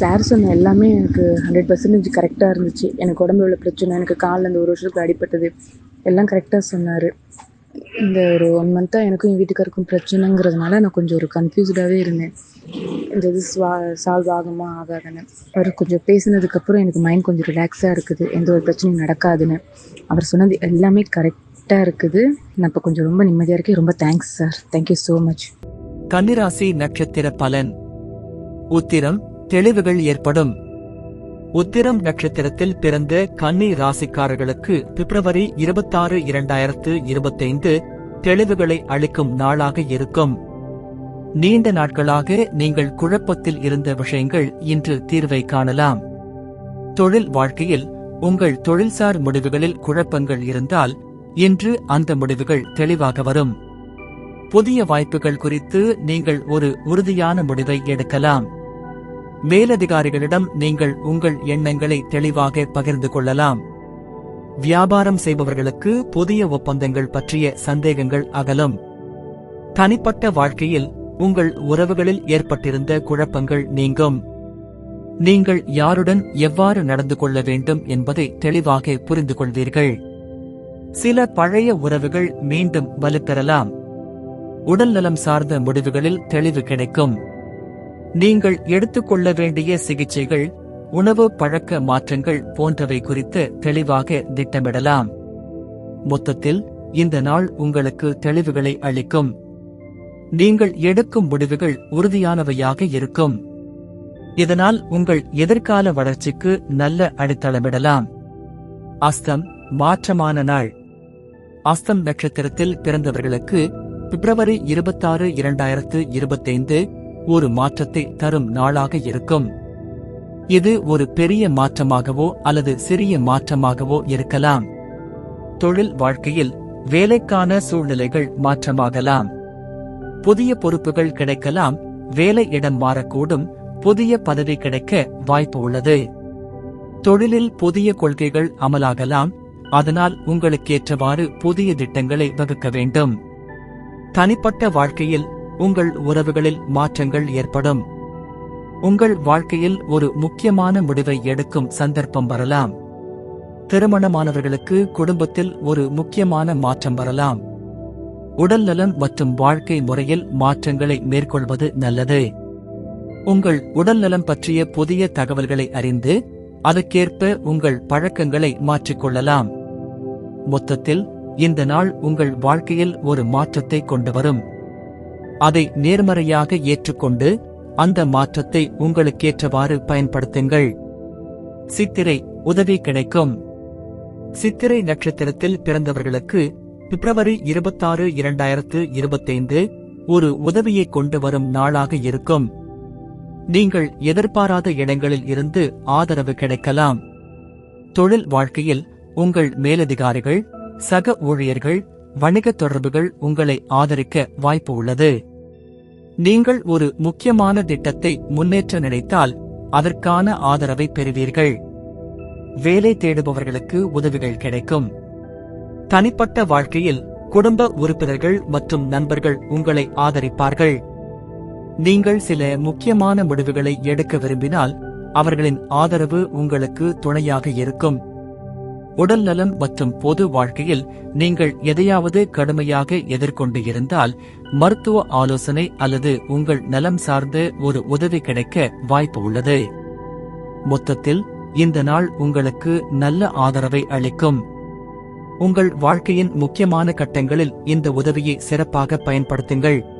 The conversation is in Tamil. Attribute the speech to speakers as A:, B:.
A: சார் சொன்ன எல்லாமே எனக்கு 100% கரெக்டாக இருந்துச்சு. எனக்கு உடம்புல உள்ள பிரச்சனை, எனக்கு காலில் இந்த 1 வருஷத்துக்கு அடிபட்டது எல்லாம் கரெக்டாக சொன்னார். இந்த ஒரு 1 மந்த்தாக எனக்கும் என் வீட்டுக்காருக்கும் பிரச்சனைங்கிறதுனால நான் கொஞ்சம் ஒரு கன்ஃபியூஸ்டாகவே இருந்தேன். இந்த இது சால்வ் ஆகுமா ஆகாதுன்னு. அவர் கொஞ்சம் பேசினதுக்கப்புறம் எனக்கு மைண்ட் கொஞ்சம் ரிலாக்ஸாக இருக்குது. எந்த ஒரு பிரச்சனையும் நடக்காதுன்னு. அவர் சொன்னது எல்லாமே கரெக்டாக இருக்குது. நான் இப்போ கொஞ்சம் ரொம்ப நிம்மதியாக இருக்கேன். ரொம்ப thanks sir. Thank you so much.
B: கன்னிராசி நட்சத்திர பலன். உத்திரம் தெளிவுகள் ஏற்படும். உத்திரம் நட்சத்திரத்தில் பிறந்த கன்னி ராசிக்காரர்களுக்கு பிப்ரவரி 26, 2025 தெளிவுகளை அளிக்கும் நாளாக இருக்கும். நீண்ட நாட்களாக நீங்கள் குழப்பத்தில் இருந்த விஷயங்கள் இன்று தீர்வை காணலாம். தொழில் வாழ்க்கையில் உங்கள் தொழில்சார் முடிவுகளில் குழப்பங்கள் இருந்தால் இன்று அந்த முடிவுகள் தெளிவாக வரும். புதிய வாய்ப்புகள் குறித்து நீங்கள் ஒரு உறுதியான முடிவை எடுக்கலாம். மேலதிகாரிகளிடம் நீங்கள் உங்கள் எண்ணங்களை தெளிவாக பகிர்ந்து கொள்ளலாம். வியாபாரம் செய்பவர்களுக்கு புதிய ஒப்பந்தங்கள் பற்றிய சந்தேகங்கள் அகலும். தனிப்பட்ட வாழ்க்கையில் உங்கள் உறவுகளில் ஏற்பட்டிருந்த குழப்பங்கள் நீங்கும். நீங்கள் யாருடன் எவ்வாறு நடந்து கொள்ள வேண்டும் என்பதை தெளிவாக புரிந்து கொள்வீர்கள். சில பழைய உறவுகள் மீண்டும் வலுப்பெறலாம். உடல்நலம் சார்ந்த முடிவுகளில் தெளிவு கிடைக்கும். நீங்கள் எடுத்துக்கொள்ள வேண்டிய சிகிச்சைகள், உணவு பழக்க மாற்றங்கள் போன்றவை குறித்து தெளிவாக திட்டமிடலாம். மொத்தத்தில் இந்த நாள் உங்களுக்கு தெளிவுகளை அளிக்கும். நீங்கள் எடுக்கும் முடிவுகள் உறுதியானவையாக இருக்கும். இதனால் உங்கள் எதிர்கால வளர்ச்சிக்கு நல்ல அடித்தளமிடலாம். அஸ்தம் மாற்றமான நாள். அஸ்தம் நட்சத்திரத்தில் பிறந்தவர்களுக்கு பிப்ரவரி 26, 2025 ஒரு மாற்றத்தை தரும் நாளாக இருக்கும். இது ஒரு பெரிய மாற்றமாகவோ அல்லது சிறிய மாற்றமாகவோ இருக்கலாம். தொழில் வாழ்க்கையில் வேலைக்கான சூழ்நிலைகள் மாற்றமாகலாம். புதிய பொறுப்புகள் கிடைக்கலாம். வேலை இடம் மாறக்கூடும். புதிய பதவி கிடைக்க வாய்ப்பு உள்ளது. தொழிலில் புதிய கொள்கைகள் அமலாகலாம். அதனால் உங்களுக்கேற்றவாறு புதிய திட்டங்களை வகுக்க வேண்டும். தனிப்பட்ட வாழ்க்கையில் உங்கள் உறவுகளில் மாற்றங்கள் ஏற்படும். உங்கள் வாழ்க்கையில் ஒரு முக்கியமான முடிவை எடுக்கும் சந்தர்ப்பம் வரலாம். திருமணமானவர்களுக்கு குடும்பத்தில் ஒரு முக்கியமான மாற்றம் வரலாம். உடல்நலம் மற்றும் வாழ்க்கை முறையில் மாற்றங்களை மேற்கொள்வது நல்லது. உங்கள் உடல்நலம் பற்றிய புதிய தகவல்களை அறிந்து அதற்கேற்ப உங்கள் பழக்கங்களை மாற்றிக்கொள்ளலாம். மொத்தத்தில் இந்த நாள் உங்கள் வாழ்க்கையில் ஒரு மாற்றத்தை கொண்டு வரும். அதை நேர்மறையாக ஏற்றுக்கொண்டு அந்த மாற்றத்தை உங்களுக்கேற்றவாறு பயன்படுத்துங்கள். சித்திரை உதவி கிடைக்கும். சித்திரை நட்சத்திரத்தில் பிறந்தவர்களுக்கு பிப்ரவரி 26, 2025 ஒரு உதவியை கொண்டு வரும் நாளாக இருக்கும். நீங்கள் எதிர்பாராத இடங்களில் இருந்து ஆதரவு கிடைக்கலாம். தொழில் வாழ்க்கையில் உங்கள் மேலதிகாரிகள், சக ஊழியர்கள், வணிக தொடர்புகள் உங்களை ஆதரிக்க வாய்ப்பு உள்ளது. நீங்கள் ஒரு முக்கியமான திட்டத்தை முன்னேற்ற நினைத்தால் அதற்கான ஆதரவை பெறுவீர்கள். வேலை தேடுபவர்களுக்கு உதவிகள் கிடைக்கும். தனிப்பட்ட வாழ்க்கையில் குடும்ப உறுப்பினர்கள் மற்றும் நண்பர்கள் உங்களை ஆதரிப்பார்கள். நீங்கள் சில முக்கியமான முடிவுகளை எடுக்க விரும்பினால் அவர்களின் ஆதரவு உங்களுக்கு துணையாக இருக்கும். உடல்நலம் மற்றும் பொது வாழ்க்கையில் நீங்கள் எதையாவது கடுமையாக எதிர்கொண்டு இருந்தால் மருத்துவ ஆலோசனை அல்லது உங்கள் நலம் சார்ந்த ஒரு உதவி கிடைக்க வாய்ப்பு உள்ளது. மொத்தத்தில் இந்த நாள் உங்களுக்கு நல்ல ஆதரவை அளிக்கும். உங்கள் வாழ்க்கையின் முக்கியமான கட்டங்களில் இந்த உதவியை சிறப்பாக பயன்படுத்துங்கள்.